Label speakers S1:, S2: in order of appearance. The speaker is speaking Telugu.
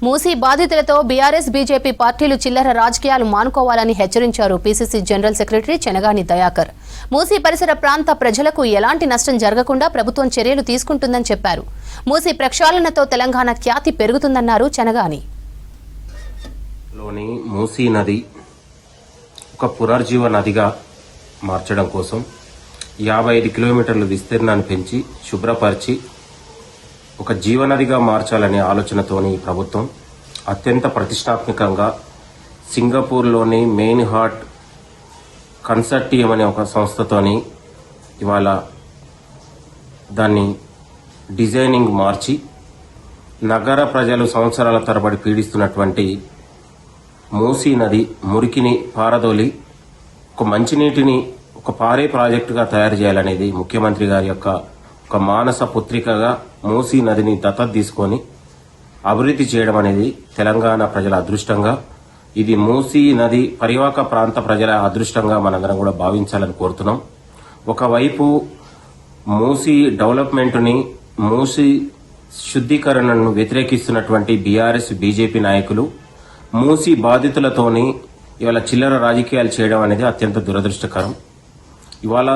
S1: మూసీ బాధితులతో బీఆర్ఎస్ బీజేపీ పార్టీలు చిల్లర రాజకీయాలు మానుకోవాలని హెచ్చరించారు PCC general secretary Chenagani Dayakar. Musi పరిసర ప్రాంత ప్రజలకు ఎలాంటి నష్టం జరగకుండా ప్రభుత్వం చర్యలు తీసుకుంటుందని చెప్పారు. మూసీ ప్రక్షాళనతో తెలంగాణ ఖ్యాతి పెరుగుతుందన్నారు చెనగాని.
S2: మూసీ నది ఒక పునర్జీవ నదిగా మార్చడం కోసం 55 కిలోమీటర్ల విస్తీర్ణాన్ని పెంచి శుభ్రపరిచి ఒక జీవనదిగా మార్చాలనే ఆలోచనతోని ప్రభుత్వం అత్యంత ప్రతిష్టాత్మకంగా సింగపూర్లోని మెయిన్ హార్ట్ కన్సర్టియం అనే ఒక సంస్థతోని ఇవాళ దాన్ని డిజైనింగ్ మార్చి నగర ప్రజలు సంవత్సరాల తరబడి పీడిస్తున్నటువంటి మూసీ నది మురికిని పారదోలి ఒక మంచినీటిని ఒక పారే ప్రాజెక్టుగా తయారు చేయాలనేది ముఖ్యమంత్రి గారి యొక్క ఒక మానస పుత్రికగా మూసీ నదిని దత్తత తీసుకొని అభివృద్ధి చేయడం అనేది తెలంగాణ ప్రజల అదృష్టంగా, ఇది మూసీ నది పరివాహక ప్రాంత ప్రజల అదృష్టంగా మనందరం కూడా భావించాలని కోరుతున్నాం. ఒకవైపు మూసీ డెవలప్మెంట్ని, మూసీ శుద్ధీకరణను వ్యతిరేకిస్తున్నటువంటి బీఆర్ఎస్ బీజేపీ నాయకులు మూసీ బాధితులతోని ఇవాళ చిల్లర రాజకీయాలు చేయడం అనేది అత్యంత దురదృష్టకరం. ఇవాళ